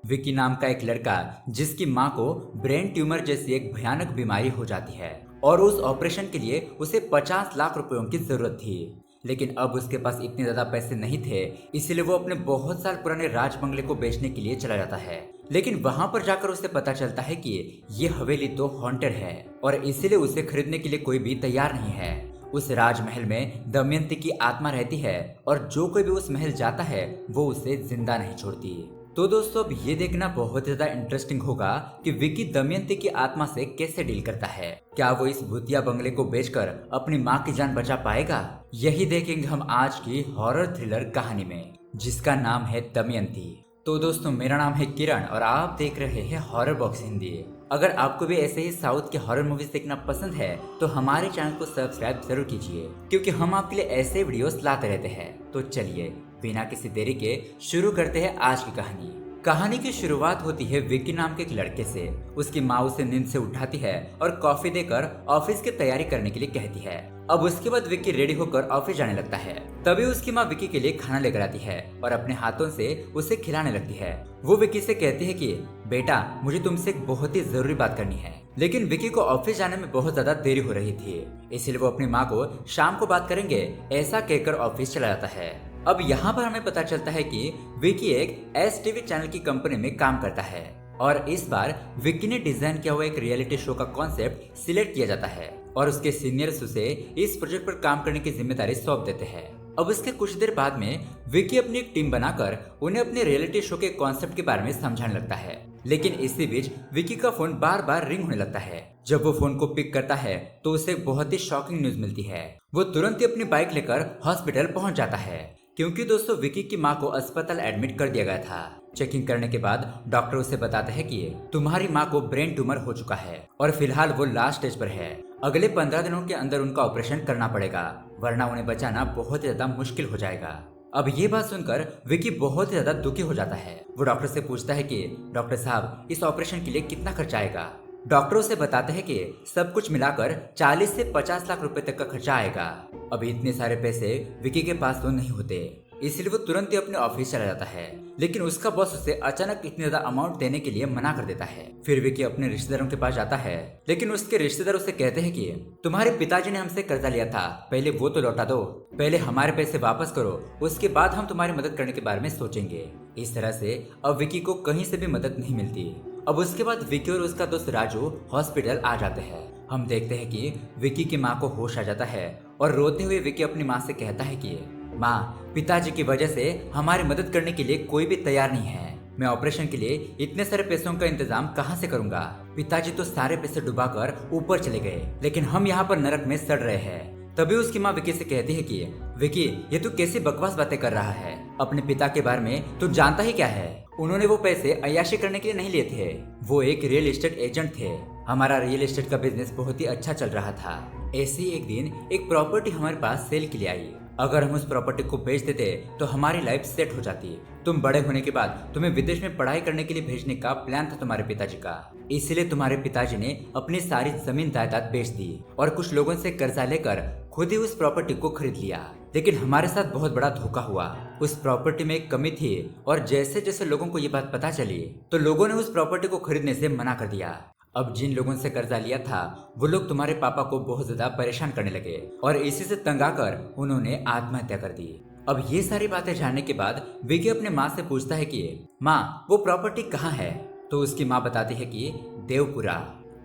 विकी नाम का एक लड़का जिसकी माँ को ब्रेन ट्यूमर जैसी एक भयानक बीमारी हो जाती है और उस ऑपरेशन के लिए उसे 50 लाख रुपयों की जरूरत थी। लेकिन अब उसके पास इतने ज्यादा पैसे नहीं थे, इसलिए वो अपने बहुत साल पुराने राज बंगले को बेचने के लिए चला जाता है। लेकिन वहां पर जाकर उसे पता चलता है कि ये हवेली तो हॉन्टेड है और इसीलिए उसे खरीदने के लिए कोई भी तैयार नहीं है। उस राजमहल में दमयंती की आत्मा रहती है और जो कोई भी उस महल जाता है वो उसे जिंदा नहीं छोड़ती। तो दोस्तों अब ये देखना बहुत ज्यादा इंटरेस्टिंग होगा कि विकी दमयंती की आत्मा से कैसे डील करता है। क्या वो इस भूतिया बंगले को बेचकर अपनी माँ की जान बचा पाएगा? यही देखेंगे हम आज की हॉरर थ्रिलर कहानी में, जिसका नाम है दमयंती। तो दोस्तों मेरा नाम है किरण और आप देख रहे हैं हॉरर बॉक्स हिंदी। अगर आपको भी ऐसे ही साउथ के हॉरर मूवीज देखना पसंद है तो हमारे चैनल को सब्सक्राइब जरूर कीजिए, क्योंकि हम आपके लिए ऐसे वीडियोस लाते रहते हैं। तो चलिए बिना किसी देरी के शुरू करते हैं आज की कहानी। कहानी की शुरुआत होती है विकी नाम के एक लड़के से। उसकी माँ उसे नींद से उठाती है और कॉफी देकर ऑफिस की तैयारी करने के लिए कहती है। अब उसके बाद विकी रेडी होकर ऑफिस जाने लगता है। तभी उसकी माँ विकी के लिए खाना लेकर आती है और अपने हाथों से उसे खिलाने लगती है। वो विकी से कहती है कि बेटा मुझे तुमसे एक बहुत ही जरूरी बात करनी है। लेकिन विकी को ऑफिस जाने में बहुत ज्यादा देरी हो रही थी, इसलिए वो अपनी माँ को शाम को बात करेंगे ऐसा कहकर ऑफिस चला जाता है। अब यहाँ पर हमें पता चलता है कि विकी एक एसटीवी चैनल की कंपनी में काम करता है और इस बार विकी ने डिजाइन किया हुआ एक रियलिटी शो का कॉन्सेप्ट सिलेक्ट किया जाता है और उसके सीनियर्स उसे इस प्रोजेक्ट पर काम करने की जिम्मेदारी सौंप देते हैं। अब उसके कुछ देर बाद में विकी अपनी एक टीम बनाकर उन्हें अपने रियलिटी शो के कॉन्सेप्ट के बारे में समझाने लगता है। लेकिन इसी बीच विकी का फोन बार बार रिंग होने लगता है। जब वो फोन को पिक करता है तो उसे बहुत ही शॉकिंग न्यूज मिलती है। वो तुरंत ही अपनी बाइक लेकर हॉस्पिटल पहुंच जाता है, क्योंकि दोस्तों विकी की माँ को अस्पताल एडमिट कर दिया गया था। चेकिंग करने के बाद डॉक्टर उसे बताते हैं कि तुम्हारी माँ को ब्रेन ट्यूमर हो चुका है और फिलहाल वो लास्ट स्टेज पर है। अगले 15 दिनों के अंदर उनका ऑपरेशन करना पड़ेगा, वरना उन्हें बचाना बहुत ज्यादा मुश्किल हो जाएगा। अब ये बात सुनकर विकी बहुत ज्यादा दुखी हो जाता है। वो डॉक्टर से पूछता है कि डॉक्टर साहब इस ऑपरेशन के लिए कितना खर्चा आएगा? डॉक्टर उसे बताते हैं कि सब कुछ मिलाकर 40 से 50 लाख रुपए तक का खर्चा आएगा। अभी इतने सारे पैसे विकी के पास तो नहीं होते, इसलिए वो तुरंत ही अपने ऑफिस चला जाता है। लेकिन उसका बॉस उसे अचानक इतने ज्यादा अमाउंट देने के लिए मना कर देता है। फिर विकी अपने रिश्तेदारों के पास जाता है, लेकिन उसके रिश्तेदार उसे कहते हैं कि तुम्हारे पिताजी ने हमसे कर्जा लिया था, पहले वो तो लौटा दो, पहले हमारे पैसे वापस करो, उसके बाद हम तुम्हारी मदद करने के बारे में सोचेंगे। इस तरह से अब विकी को कहीं से भी मदद नहीं मिलती। अब उसके बाद विकी और उसका दोस्त राजू हॉस्पिटल आ जाते हैं। हम देखते हैं कि विकी की माँ को होश आ जाता है और रोते हुए विकी अपनी माँ से कहता है कि माँ पिताजी की वजह से हमारी मदद करने के लिए कोई भी तैयार नहीं है। मैं ऑपरेशन के लिए इतने सारे पैसों का इंतजाम कहाँ से करूंगा? पिताजी तो सारे पैसे डुबाकर ऊपर चले गए, लेकिन हम यहाँ पर नरक में सड़ रहे हैं। तभी उसकी माँ विकी से कहती है कि विकी ये तू कैसी बकवास बातें कर रहा है? अपने पिता के बारे में तू जानता ही क्या है? उन्होंने वो पैसे अय्याशी करने के लिए नहीं लिए थे, वो एक रियल एस्टेट एजेंट थे। हमारा रियल एस्टेट का बिजनेस बहुत ही अच्छा चल रहा था। ऐसे ही एक दिन एक प्रॉपर्टी हमारे पास सेल के लिए आई। अगर हम उस प्रॉपर्टी को बेच देते तो हमारी लाइफ सेट हो जाती। तुम बड़े होने के बाद तुम्हें विदेश में पढ़ाई करने के लिए भेजने का प्लान था तुम्हारे पिताजी का, इसलिए तुम्हारे पिताजी ने अपनी सारी जमीन जायदाद बेच दी और कुछ लोगों से कर्जा लेकर खुद ही उस प्रॉपर्टी को खरीद लिया। लेकिन हमारे साथ बहुत बड़ा धोखा हुआ। उस प्रॉपर्टी में एक कमी थी और जैसे जैसे लोगों को ये बात पता चली तो लोगों ने उस प्रॉपर्टी को खरीदने से मना कर दिया। अब जिन लोगों से कर्जा लिया था वो लोग तुम्हारे पापा को बहुत ज्यादा परेशान करने लगे और इसी से तंग आकर उन्होंने आत्महत्या कर दी। अब ये सारी बातें जानने के बाद विकी अपने माँ से पूछता है कि माँ वो प्रॉपर्टी कहाँ है? तो उसकी माँ बताती है कि देवपुरा।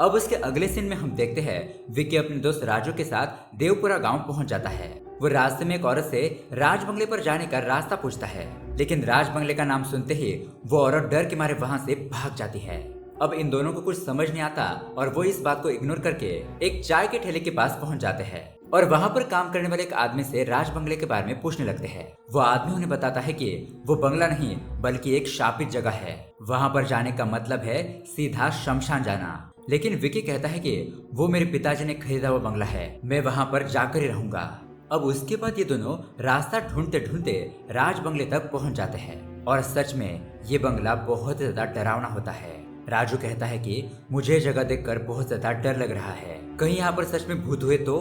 अब उसके अगले सीन में हम देखते हैं विकी अपने दोस्त राजू के साथ देवपुरा गांव पहुंच जाता है। वो रास्ते में एक औरत से राज बंगले पर जाने का रास्ता पूछता है, लेकिन राज बंगले का नाम सुनते ही वो औरत डर के मारे वहां से भाग जाती है। अब इन दोनों को कुछ समझ नहीं आता और वो इस बात को इग्नोर करके एक चाय के ठेले के पास पहुंच जाते हैं और वहां पर काम करने वाले एक आदमी से राज बंगले के बारे में पूछने लगते हैं। वो आदमी उन्हें बताता है कि वो बंगला नहीं बल्कि एक शापित जगह है। वहां पर जाने का मतलब है सीधा शमशान जाना। लेकिन विकी कहता है कि वो मेरे पिताजी ने खरीदा हुआ बंगला है, मैं वहां पर जाकर ही रहूंगा। अब उसके बाद ये दोनों रास्ता ढूंढते ढूंढते राज बंगले तक पहुंच जाते हैं और सच में ये बंगला बहुत ज्यादा डरावना होता है। राजू कहता है कि मुझे जगह देखकर बहुत ज्यादा डर लग रहा है, कहीं यहाँ पर सच में भूत हुए तो?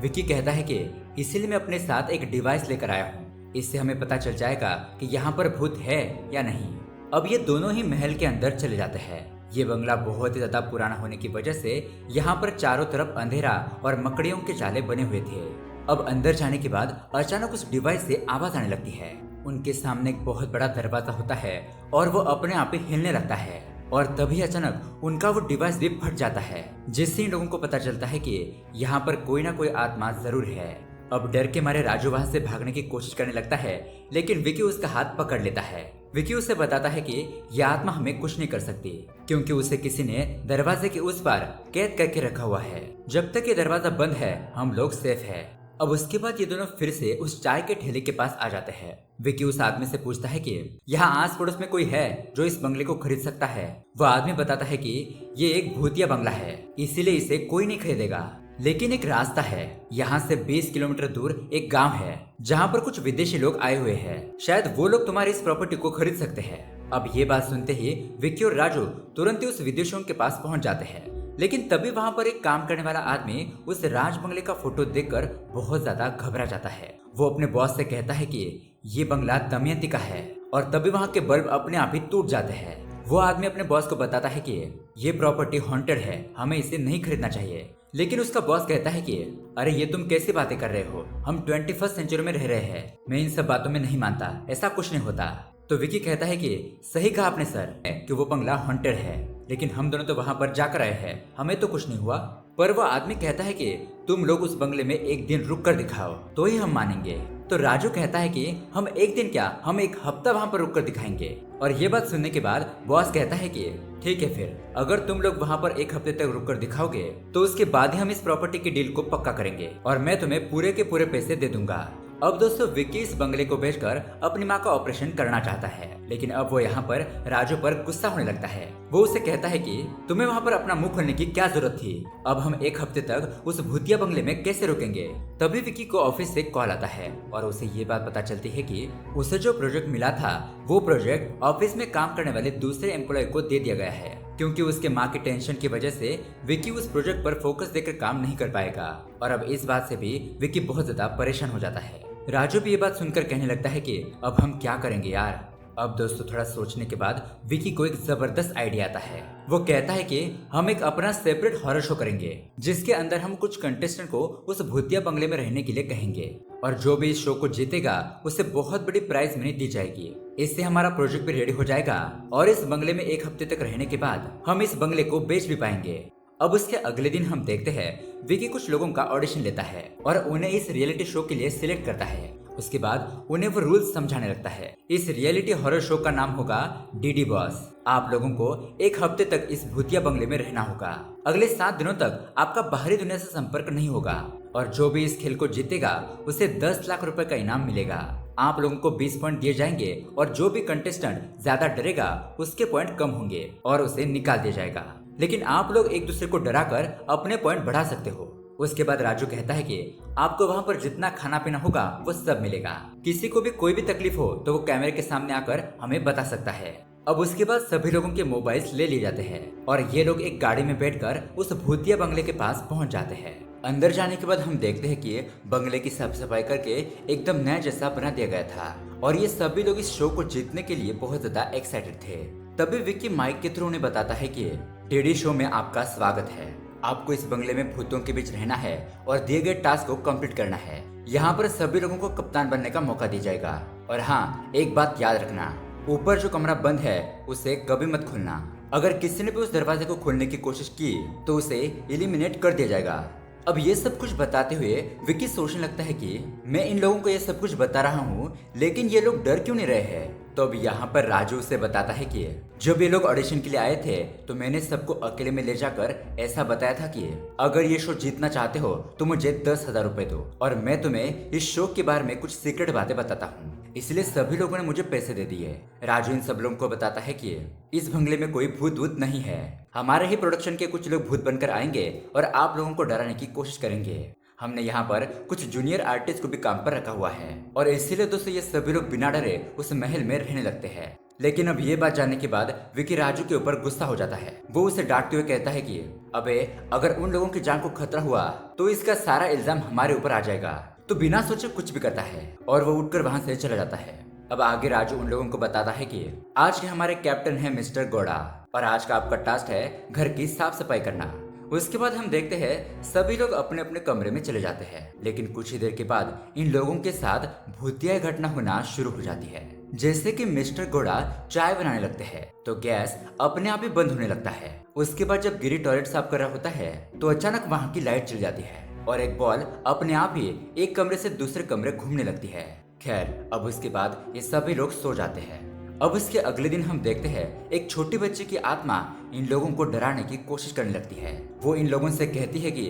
विकी कहता है कि इसीलिए मैं अपने साथ एक डिवाइस लेकर आया हूँ, इससे हमें पता चल जाएगा कि यहाँ पर भूत है या नहीं। अब ये दोनों ही महल के अंदर चले जाते हैं। ये बंगला बहुत ही ज्यादा पुराना होने की वजह से यहाँ पर चारों तरफ अंधेरा और मकड़ियों के जाले बने हुए थे। अब अंदर जाने के बाद अचानक उस डिवाइस से आवाज आने लगती है। उनके सामने एक बहुत बड़ा दरवाजा होता है और वो अपने आप ही हिलने लगता है और तभी अचानक उनका वो डिवाइस भी फट जाता है, जिससे इन लोगों को पता चलता है कि यहाँ पर कोई ना कोई आत्मा जरूर है। अब डर के मारे राजू वहां से भागने की कोशिश करने लगता है, लेकिन विकी उसका हाथ पकड़ लेता है। विकी उसे बताता है कि यह आत्मा हमें कुछ नहीं कर सकती, क्योंकि उसे किसी ने दरवाजे के उस पार कैद करके रखा हुआ है। जब तक ये दरवाजा बंद है हम लोग सेफ है। अब उसके बाद ये दोनों फिर से उस चाय के ठेले के पास आ जाते हैं। विकी उस आदमी से पूछता है कि यहाँ आस पड़ोस में कोई है जो इस बंगले को खरीद सकता है। वह आदमी बताता है कि ये एक भूतिया बंगला है, इसीलिए इसे कोई नहीं खरीदेगा, लेकिन एक रास्ता है। यहाँ से 20 किलोमीटर दूर एक गांव है जहाँ पर कुछ विदेशी लोग आए हुए हैं, शायद वो लोग तुम्हारी इस प्रॉपर्टी को खरीद सकते हैं। अब ये बात सुनते ही विक्की और राजू तुरंत ही उस विदेशियों के पास पहुंच जाते हैं, लेकिन तभी वहां पर एक काम करने वाला आदमी उस राज बंगले का फोटो देखकर बहुत ज्यादा घबरा जाता है। वो अपने बॉस से कहता है कि ये बंगला दमयंती का है और तभी वहां के बल्ब अपने आप ही टूट जाते हैं। वो आदमी अपने बॉस को बताता है कि ये प्रॉपर्टी हॉन्टेड है, हमें इसे नहीं खरीदना चाहिए। लेकिन उसका बॉस कहता है कि अरे ये तुम कैसी बातें कर रहे हो, हम 21st सेंचुरी में रह रहे हैं, मैं इन सब बातों में नहीं मानता, ऐसा कुछ नहीं होता। तो विकी कहता है कि सही कहा आपने सर कि वो बंगला हॉन्टेड है, लेकिन हम दोनों तो वहां पर जाकर आए हैं, हमें तो कुछ नहीं हुआ। पर वो आदमी कहता है कि तुम लोग उस बंगले में एक दिन रुक कर दिखाओ तो ही हम मानेंगे। तो राजू कहता है कि हम एक दिन क्या, हम एक हफ्ता वहां पर रुक कर दिखाएंगे। और ये बात सुनने के बाद बॉस कहता है कि ठीक है, फिर अगर तुम लोग वहां पर एक हफ्ते तक रुक कर दिखाओगे तो उसके बाद ही हम इस प्रॉपर्टी की डील को पक्का करेंगे और मैं तुम्हें पूरे के पूरे पैसे दे दूंगा। अब दोस्तों विक्की इस बंगले को बेचकर अपनी माँ का ऑपरेशन करना चाहता है, लेकिन अब वो यहाँ पर राजू पर गुस्सा होने लगता है। वो उसे कहता है कि तुम्हें वहाँ पर अपना मुंह खोलने की क्या जरूरत थी, अब हम एक हफ्ते तक उस भूतिया बंगले में कैसे रुकेंगे। तभी विक्की को ऑफिस से कॉल आता है और उसे ये बात पता चलती है कि उसे जो प्रोजेक्ट मिला था वो प्रोजेक्ट ऑफिस में काम करने वाले दूसरे एम्प्लॉय को दे दिया गया है, क्योंकि उसके माँ की टेंशन की वजह से विक्की उस प्रोजेक्ट पर फोकस देकर काम नहीं कर पाएगा। और अब इस बात से भी विक्की बहुत ज्यादा परेशान हो जाता है। राजू भी ये बात सुनकर कहने लगता है कि अब हम क्या करेंगे यार। अब दोस्तों थोड़ा सोचने के बाद विकी को एक जबरदस्त आइडिया आता है। वो कहता है कि हम एक अपना सेपरेट हॉरर शो करेंगे, जिसके अंदर हम कुछ कंटेस्टेंट को उस भूतिया बंगले में रहने के लिए कहेंगे और जो भी इस शो को जीतेगा उसे बहुत बड़ी प्राइज मनी दी जाएगी। इससे हमारा प्रोजेक्ट भी रेडी हो जाएगा और इस बंगले में एक हफ्ते तक रहने के बाद हम इस बंगले को बेच भी पाएंगे। अब उसके अगले दिन हम देखते हैं विकी कुछ लोगों का ऑडिशन लेता है और उन्हें इस रियलिटी शो के लिए सिलेक्ट करता है। उसके बाद उन्हें वो रूल्स समझाने लगता है। इस रियलिटी हॉरर शो का नाम होगा डीडी बॉस। आप लोगों को एक हफ्ते तक इस भूतिया बंगले में रहना होगा। अगले 7 दिनों तक आपका बाहरी दुनिया से संपर्क नहीं होगा और जो भी इस खेल को जीतेगा उसे 10 लाख रुपए का इनाम मिलेगा। आप लोगों को 20 पॉइंट दिए जाएंगे और जो भी कंटेस्टेंट ज्यादा डरेगा उसके पॉइंट कम होंगे और उसे निकाल दिया जाएगा, लेकिन आप लोग एक दूसरे को डराकर अपने पॉइंट बढ़ा सकते हो। उसके बाद राजू कहता है कि आपको वहाँ पर जितना खाना पीना होगा वो सब मिलेगा, किसी को भी कोई भी तकलीफ हो तो वो कैमरे के सामने आकर हमें बता सकता है। अब उसके बाद सभी लोगों के मोबाइल्स ले लिए जाते हैं और ये लोग एक गाड़ी में बैठकर उस भूतिया बंगले के पास पहुंच जाते हैं। अंदर जाने के बाद हम देखते हैं कि बंगले की साफ सफाई करके एकदम नया जैसा बना दिया गया था और ये सभी लोग इस शो को जीतने के लिए बहुत ज्यादा एक्साइटेड थे। तभी विक्की माइक के थ्रू उन्हें बताता है कि डीडी शो में आपका स्वागत है, आपको इस बंगले में भूतों के बीच रहना है और दिए गए टास्क को कंप्लीट करना है। यहाँ पर सभी लोगों को कप्तान बनने का मौका दिया जाएगा और हाँ, एक बात याद रखना, ऊपर जो कमरा बंद है उसे कभी मत खोलना। अगर किसी ने भी उस दरवाजे को खोलने की कोशिश की तो उसे एलिमिनेट कर दिया जाएगा। अब ये सब कुछ बताते हुए विक्की सोचने लगता है कि मैं इन लोगों को ये सब कुछ बता रहा हूँ, लेकिन ये लोग डर क्यों नहीं रहे हैं। तो अब यहाँ पर राजू उसे बताता है कि जब ये लोग ऑडिशन के लिए आए थे तो मैंने सबको अकेले में ले जाकर ऐसा बताया था कि अगर ये शो जीतना चाहते हो तो मुझे 10,000 रुपए दो और मैं तुम्हें इस शो के बारे में कुछ सीक्रेट बातें बताता हूँ, इसलिए सभी लोगों ने मुझे पैसे दे दिए। राजू इन सब लोगों को बताता है कि इस बंगले में कोई भूत वूत नहीं है, हमारे ही प्रोडक्शन के कुछ लोग भूत बनकर आएंगे और आप लोगों को डराने की कोशिश करेंगे। हमने यहाँ पर कुछ जूनियर आर्टिस्ट को भी काम पर रखा हुआ है और इसीलिए दोस्तों ये सभी लोग बिना डरे उस महल में रहने लगते हैं। लेकिन अब ये बात जानने के बाद विकी राजू के ऊपर गुस्सा हो जाता है। वो उसे डांटते हुए कहता है कि अबे अगर उन लोगों की जान को खतरा हुआ तो इसका सारा इल्जाम हमारे ऊपर आ जाएगा। तो बिना सोचे कुछ भी करता है और वो उठकर वहां से चला जाता है। अब आगे राजू उन लोगों को बताता है कि आज के हमारे कैप्टन है मिस्टर गौड़ा और आज का आपका टास्क है घर की साफ सफाई करना। उसके बाद हम देखते हैं सभी लोग अपने अपने कमरे में चले जाते हैं, लेकिन कुछ ही देर के बाद इन लोगों के साथ भूतिया घटना होना शुरू हो जाती है। जैसे कि मिस्टर घोड़ा चाय बनाने लगते हैं तो गैस अपने आप ही बंद होने लगता है। उसके बाद जब गिरी टॉयलेट साफ कर रहा होता है तो अचानक वहाँ की लाइट चल जाती है और एक बॉल अपने आप ही एक कमरे से दूसरे कमरे घूमने लगती है। खैर अब उसके बाद ये सभी लोग सो जाते हैं। अब उसके अगले दिन हम देखते हैं एक छोटी बच्ची की आत्मा इन लोगों को डराने की कोशिश करने लगती है। वो इन लोगों से कहती है कि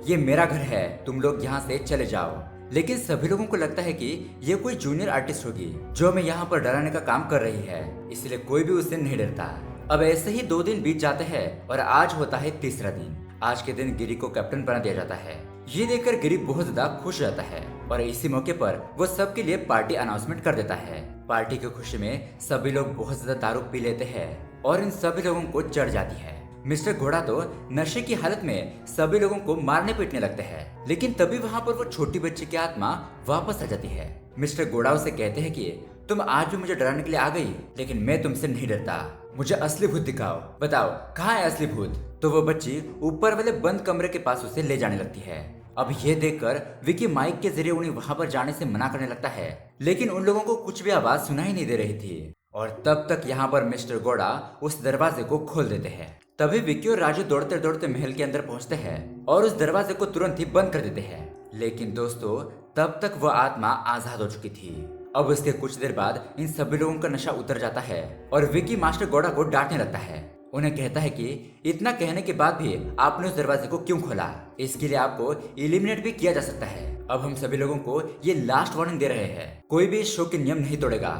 ये मेरा घर है, तुम लोग यहाँ से चले जाओ। लेकिन सभी लोगों को लगता है कि ये कोई जूनियर आर्टिस्ट होगी जो हमें यहाँ पर डराने का काम कर रही है, इसलिए कोई भी उससे नहीं डरता। अब ऐसे ही 2 दिन बीत जाते हैं और आज होता है तीसरा दिन। आज के दिन गिरी को कैप्टन बना दिया जाता है। ये देखकर गिरी बहुत ज्यादा खुश रहता है और इसी मौके पर वो सबके लिए पार्टी अनाउंसमेंट कर देता है। पार्टी की खुशी में सभी लोग बहुत ज्यादा दारू पी लेते हैं और इन सभी लोगों को चढ़ जाती है। मिस्टर घोड़ा तो नशे की हालत में सभी लोगों को मारने पीटने लगते हैं, लेकिन तभी वहाँ पर वो छोटी बच्ची की आत्मा वापस आ जाती है। मिस्टर घोड़ा उसे कहते हैं कि तुम आज भी मुझे डराने के लिए आ गई, लेकिन मैं तुमसे नहीं डरता। मुझे असली भूत दिखाओ, बताओ कहाँ है असली भूत। तो वो बच्ची ऊपर वाले बंद कमरे के पास उसे ले जाने लगती है। अब ये देखकर विकी माइक के जरिए उन्हें वहाँ पर जाने से मना करने लगता है, लेकिन उन लोगों को कुछ भी आवाज सुनाई नहीं दे रही थी। और तब तक यहाँ पर मिस्टर घोड़ा उस दरवाजे को खोल देते हैं। तभी विक्की और राजू दौड़ते दौड़ते महल के अंदर पहुंचते हैं और उस दरवाजे को तुरंत ही बंद कर देते हैं। लेकिन दोस्तों तब तक वह आत्मा आजाद हो चुकी थी। अब उसके कुछ देर बाद इन सभी लोगों का नशा उतर जाता है और विक्की मास्टर घोड़ा को डांटने लगता है। उन्हें कहता है कि इतना कहने के बाद भी आपने उस दरवाजे को क्यों खोला, इसके लिए आपको एलिमिनेट भी किया जा सकता है। अब हम सभी लोगों को ये लास्ट वार्निंग दे रहे हैं, कोई भी इस शो के नियम नहीं तोड़ेगा।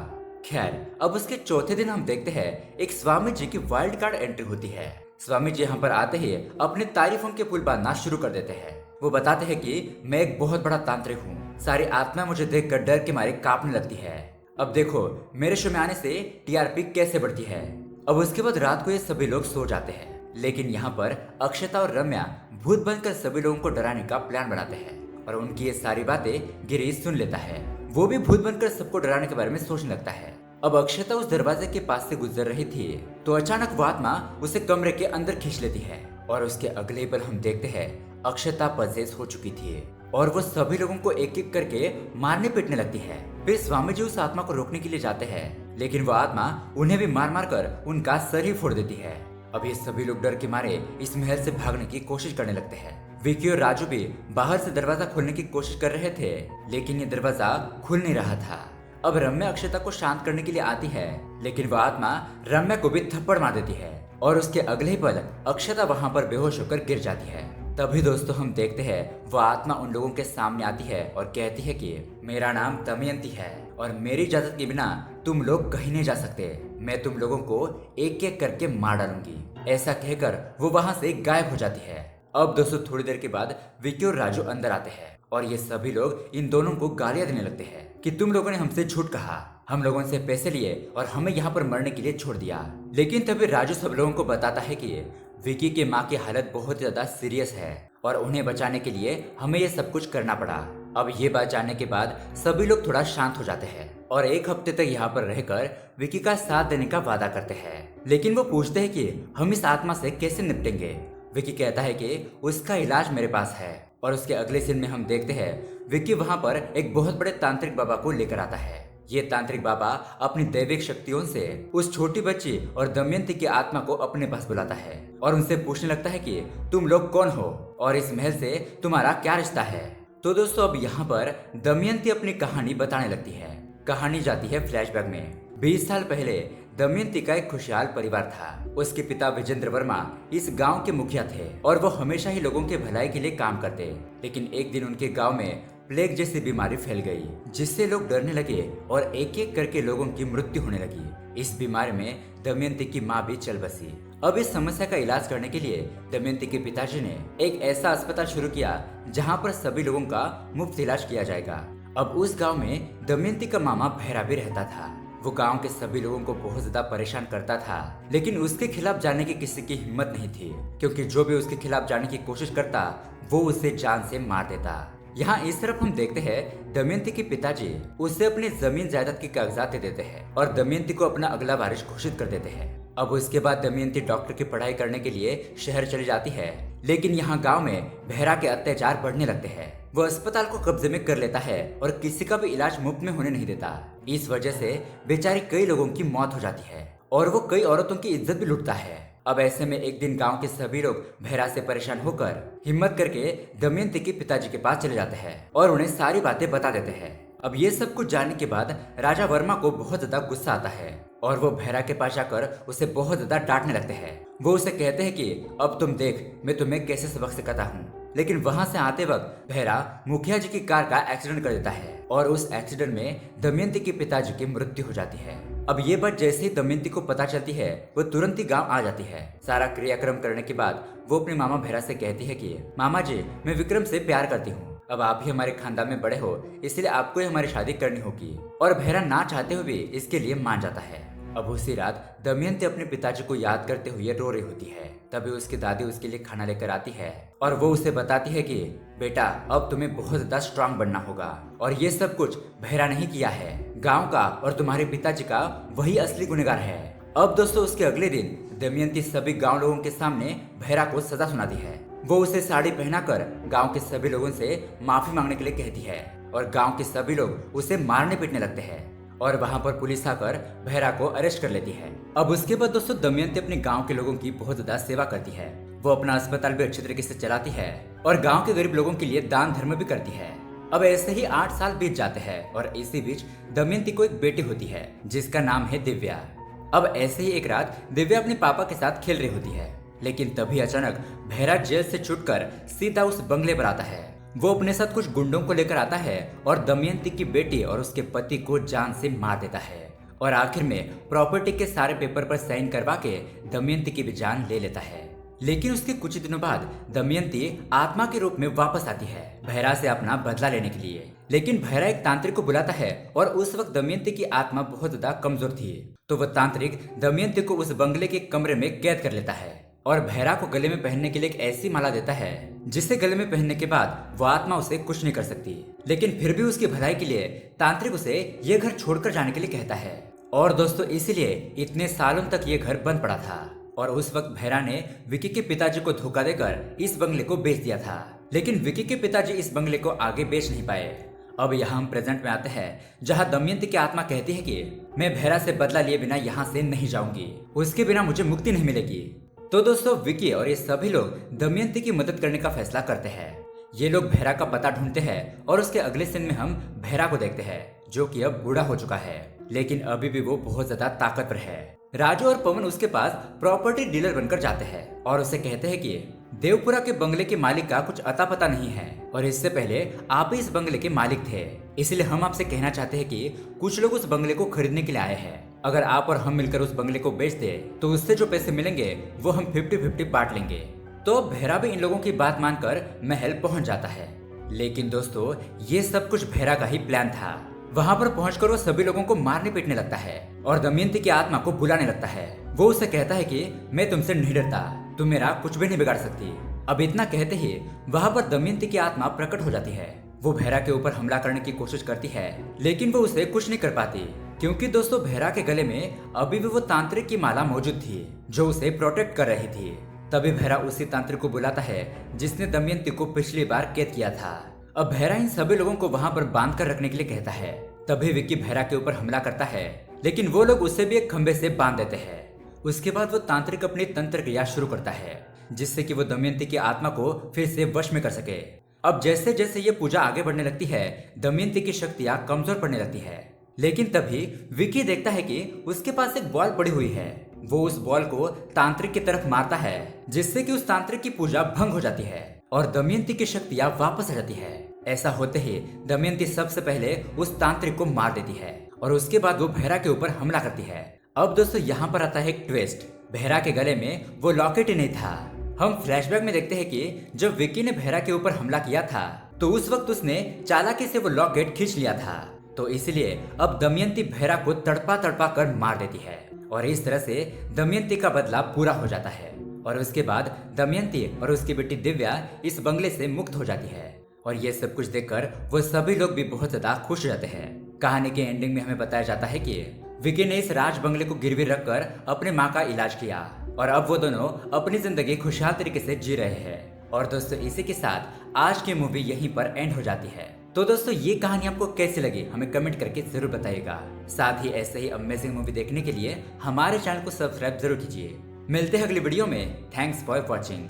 खैर अब उसके चौथे दिन हम देखते हैं एक स्वामी जी की वाइल्ड कार्ड एंट्री होती है। स्वामी जी यहाँ पर आते ही अपने तारीफों के पुल बांधना शुरू कर देते हैं। वो बताते हैं कि मैं एक बहुत बड़ा तांत्रिक हूँ, सारी आत्मा मुझे देखकर डर के मारे कांपने लगती है। अब देखो मेरे शो में आने से टीआरपी कैसे बढ़ती है। अब उसके बाद रात को ये सभी लोग सो जाते हैं, लेकिन यहाँ पर अक्षता और रम्या भूत बनकर सभी लोगों को डराने का प्लान बनाते हैं और उनकी ये सारी बातें गिरी सुन लेता है। वो भी भूत बनकर सबको डराने के बारे में सोचने लगता है। अब अक्षता उस दरवाजे के पास से गुजर रही थी तो अचानक वो आत्मा उसे कमरे के अंदर खींच लेती है और उसके अगले पल हम देखते हैं अक्षता पजेस हो चुकी थी और वो सभी लोगों को एक एक करके मारने पीटने लगती है। फिर स्वामी जी उस आत्मा को रोकने के लिए जाते हैं, लेकिन वो आत्मा उन्हें भी मार मार कर उनका सर ही फोड़ देती है। अब ये सभी लोग डर के मारे इस महल से भागने की कोशिश करने लगते हैं। विकी और राजू भी बाहर से दरवाजा खोलने की कोशिश कर रहे थे, लेकिन ये दरवाजा खुल नहीं रहा था। अब रम्या अक्षता को शांत करने के लिए आती है, लेकिन वह आत्मा रम्या को भी थप्पड़ मार देती है और उसके अगले ही पल अक्षता वहां पर बेहोश होकर गिर जाती है। तभी दोस्तों हम देखते हैं वह आत्मा उन लोगों के सामने आती है और कहती है कि मेरा नाम दमयंती है और मेरी इजाजत के बिना तुम लोग कहीं नहीं जा सकते। मैं तुम लोगों को एक एक करके मार डालूंगी। ऐसा कहकर वो वहां से गायब हो जाती है। अब दोस्तों थोड़ी देर के बाद विक्की और राजू अंदर आते हैं और ये सभी लोग इन दोनों को गालियां देने लगते हैं कि तुम लोगों ने हमसे झूठ कहा, हम लोगों से पैसे लिए और हमें यहाँ पर मरने के लिए छोड़ दिया। लेकिन तभी राजू सब लोगों को बताता है कि विकी के माँ की हालत बहुत ज्यादा सीरियस है और उन्हें बचाने के लिए हमें ये सब कुछ करना पड़ा। अब ये बात जानने के बाद सभी लोग थोड़ा शांत हो जाते हैं और एक हफ्ते तक यहाँ पर रहकर विकी का साथ देने का वादा करते हैं। लेकिन वो पूछते हैं कि हम इस आत्मा से कैसे निपटेंगे। विकी कहता है कि उसका इलाज मेरे पास है और उसके अगले सीन में हम देखते हैं विकी वहाँ पर एक बहुत बड़े तांत्रिक बाबा को लेकर आता है। ये तांत्रिक बाबा अपनी दैविक शक्तियों से उस छोटी बच्ची और दमयंती की आत्मा को अपने पास बुलाता है और उनसे पूछने लगता है कि तुम लोग कौन हो और इस महल से तुम्हारा क्या रिश्ता है। तो दोस्तों अब यहाँ पर दमयंती अपनी कहानी बताने लगती है। कहानी जाती है फ्लैशबैक में। 20 साल पहले दमयंती का एक खुशहाल परिवार था। उसके पिता विजेंद्र वर्मा इस गांव के मुखिया थे और वो हमेशा ही लोगों के भलाई के लिए काम करते। लेकिन एक दिन उनके गांव में प्लेग जैसी बीमारी फैल गई, जिससे लोग डरने लगे और एक एक करके लोगों की मृत्यु होने लगी। इस बीमारी में दमयंती की माँ भी चल बसी। अब इस समस्या का इलाज करने के लिए दमयंती के पिताजी ने एक ऐसा अस्पताल शुरू किया जहाँ पर सभी लोगों का मुफ्त इलाज किया जाएगा। अब उस गाँव में दमयंती का मामा भैरा भी रहता था। वो गांव के सभी लोगों को बहुत ज्यादा परेशान करता था, लेकिन उसके खिलाफ जाने की किसी की हिम्मत नहीं थी, क्योंकि जो भी उसके खिलाफ जाने की कोशिश करता वो उसे जान से मार देता। यहाँ इस तरफ हम देखते हैं दमयंती के पिताजी उसे अपनी जमीन जायदाद की कागजात दे देते हैं और दमयंती को अपना अगला वारिस घोषित कर देते हैं। अब उसके बाद दमयंती डॉक्टर की पढ़ाई करने के लिए शहर चली जाती है, लेकिन यहाँ गांव में बहरा के अत्याचार बढ़ने लगते हैं। वो अस्पताल को कब्जे में कर लेता है और किसी का भी इलाज मुफ्त में होने नहीं देता। इस वजह से बेचारी कई लोगों की मौत हो जाती है और वो कई औरतों की इज्जत भी लूटता है। अब ऐसे में एक दिन गांव के सभी लोग बहरा से परेशान होकर हिम्मत करके दमयंती के पिताजी के पास चले जाते हैं और उन्हें सारी बातें बता देते हैं। अब ये सब कुछ जानने के बाद राजा वर्मा को बहुत ज्यादा गुस्सा आता है और वो बहरा के पास जाकर उसे बहुत ज्यादा डांटने लगते हैं। वो उसे कहते हैं कि अब तुम देख मैं तुम्हें कैसे सबक सिखाता हूँ। लेकिन वहां से आते वक्त बहरा मुखिया जी की कार का एक्सीडेंट कर देता है और उस एक्सीडेंट में दमयंती के पिताजी की मृत्यु हो जाती है। अब ये बात जैसे ही दमयंती को पता चलती है वो तुरंत ही गांव आ जाती है। सारा क्रियाक्रम करने के बाद वो अपने मामा बहरा से कहती है कि मामा जी मैं विक्रम से प्यार करती हूँ। अब आप ही हमारे खानदान में बड़े हो इसलिए आपको ही हमारी शादी करनी होगी। और बहरा ना चाहते हुए भी इसके लिए मान जाता है। अब उसी रात दमयंती अपने पिताजी को याद करते हुए रो रही होती है। तभी उसकी दादी उसके लिए खाना लेकर आती है और वो उसे बताती है कि बेटा अब तुम्हें बहुत ज्यादा स्ट्रांग बनना होगा और ये सब कुछ बहरा नहीं किया है, गांव का और तुम्हारे पिताजी का वही असली गुनहगार है। अब दोस्तों उसके अगले दिन दमयंती सभी गांव लोगों के सामने बहरा को सजा सुनाती है। वो उसे साड़ी पहनाकर गांव के सभी लोगों से माफी मांगने के लिए कहती है और गांव के सभी लोग उसे मारने पीटने लगते हैं और वहां पर पुलिस आकर बहरा को अरेस्ट कर लेती है। अब उसके बाद दोस्तों दमयंती अपने गांव के लोगों की बहुत ज्यादा सेवा करती है। वो अपना अस्पताल भी अच्छे तरीके से चलाती है और गांव के गरीब लोगों के लिए दान धर्म भी करती है। अब ऐसे ही 8 साल बीत जाते हैं और इसी बीच दमयंती को एक बेटी होती है जिसका नाम है दिव्या। अब ऐसे ही एक रात दिव्या अपने पापा के साथ खेल रही होती है, लेकिन तभी अचानक बहरा जेल से छूटकर सीधा उस बंगले पर आता है। वो अपने साथ कुछ गुंडों को लेकर आता है और दमयंती की बेटी और उसके पति को जान से मार देता है और आखिर में प्रॉपर्टी के सारे पेपर पर साइन करवा के दमयंती की भी जान ले लेता है। लेकिन उसके कुछ दिनों बाद दमयंती आत्मा के रूप में वापस आती है बहरा से अपना बदला लेने के लिए। लेकिन बहरा एक तांत्रिक को बुलाता है और उस वक्त दमयंती की आत्मा बहुत ज्यादा कमजोर थी, तो वह तांत्रिक दमयंती को उस बंगले के कमरे में कैद कर लेता है और बहरा को गले में पहनने के लिए एक ऐसी माला देता है जिसे गले में पहनने के बाद वो आत्मा उसे कुछ नहीं कर सकती। लेकिन फिर भी उसकी भलाई के लिए तांत्रिक उसे ये घर छोड़कर जाने के लिए कहता है। और दोस्तों इसीलिए इतने सालों तक ये घर बंद पड़ा था और उस वक्त बहरा ने विकी के पिताजी को धोखा देकर इस बंगले को बेच दिया था। लेकिन विकी के पिताजी इस बंगले को आगे बेच नहीं पाए। अब यहाँ हम प्रेजेंट में आते हैं जहाँ दमयंती की आत्मा कहती है कि मैं बहरा से बदला लिए बिना यहाँ से नहीं जाऊंगी, उसके बिना मुझे मुक्ति नहीं मिलेगी। तो दोस्तों विकी और ये सभी लोग दमयंती की मदद करने का फैसला करते हैं। ये लोग बहरा का पता ढूंढते हैं और उसके अगले सीन में हम बहरा को देखते हैं जो कि अब बूढ़ा हो चुका है, लेकिन अभी भी वो बहुत ज्यादा ताकतवर है। राजू और पवन उसके पास प्रॉपर्टी डीलर बनकर जाते हैं और उसे कहते हैं कि देवपुरा के बंगले के मालिक का कुछ अता पता नहीं है और इससे पहले आप ही इस बंगले के मालिक थे, इसलिए हम आपसे कहना चाहते हैं कि कुछ लोग उस बंगले को खरीदने के लिए आए हैं। अगर आप और हम मिलकर उस बंगले को बेच दे तो उससे जो पैसे मिलेंगे वो हम 50-50 बांट लेंगे। तो बहरा भी इन लोगों की बात मानकर महल पहुंच जाता है। लेकिन दोस्तों ये सब कुछ बहरा का ही प्लान था। वहां पर पहुंचकर वो सभी लोगों को मारने पीटने लगता है और दमयंती की आत्मा को बुलाने लगता है। वो उसे कहता है कि मैं तुमसे नहीं डरता, तुम मेरा कुछ भी नहीं बिगाड़ सकती। अब इतना कहते ही वहां पर दमयंती की आत्मा प्रकट हो जाती है। वो बहरा के ऊपर हमला करने की कोशिश करती है, लेकिन वो उसे कुछ नहीं कर पाती क्योंकि दोस्तों बहरा के गले में अभी भी वो तांत्रिक की माला मौजूद थी जो उसे प्रोटेक्ट कर रही थी। तभी बहरा उसी तांत्रिक को बुलाता है जिसने दमयंती को पिछली बार कैद किया था। अब बहरा इन सभी लोगों को वहां पर बांध कर रखने के लिए कहता है। तभी विक्की बहरा के ऊपर हमला करता है, लेकिन वो लोग उसे भी एक खंबे से बांध देते हैं। उसके बाद वो तांत्रिक अपनी तंत्र क्रिया शुरू करता है जिससे कि वो दमयंती की आत्मा को फिर से वश में कर सके। अब जैसे जैसे ये पूजा आगे बढ़ने लगती है दमयंती की शक्तियां कमजोर पड़ने लगती है। लेकिन तभी विक्की देखता है कि उसके पास एक बॉल पड़ी हुई है। वो उस बॉल को तांत्रिक की तरफ मारता है जिससे कि उस तांत्रिक की पूजा भंग हो जाती है और दमयंती की शक्तियां वापस आ जाती है। ऐसा होते ही दमयंती सबसे पहले उस तांत्रिक को मार देती है और उसके बाद वो बहरा के ऊपर हमला करती है। अब दोस्तों यहाँ पर आता है एक ट्विस्ट। बहरा के गले में वो लॉकेट ही नहीं था। हम फ्लैशबैक में देखते हैं कि जब विक्की ने बहरा के ऊपर हमला किया था तो उस वक्त उसने चालाकी से वो लॉकेट खींच लिया था, तो इसलिए अब दमयंती बहरा को तड़पा तड़पा कर मार देती है और इस तरह से दमयंती का बदला पूरा हो जाता है। और उसके बाद दमयंती और उसकी बेटी दिव्या इस बंगले से मुक्त हो जाती है। और ये सब कुछ देखकर वो सभी लोग भी बहुत ज्यादा खुश रहते हैं। कहानी के एंडिंग में हमें बताया जाता है कि विकी ने इस राज बंगले को गिरवी रखकर अपने माँ का इलाज किया और अब वो दोनों अपनी जिंदगी खुशहाल तरीके से जी रहे हैं। और दोस्तों इसी के साथ आज की मूवी यहीं पर एंड हो जाती है। तो दोस्तों ये कहानी आपको कैसी लगी हमें कमेंट करके जरूर बताइएगा। साथ ही ऐसे ही अमेजिंग मूवी देखने के लिए हमारे चैनल को सब्सक्राइब जरूर कीजिए। मिलते हैं अगली वीडियो में। Thanks for watching.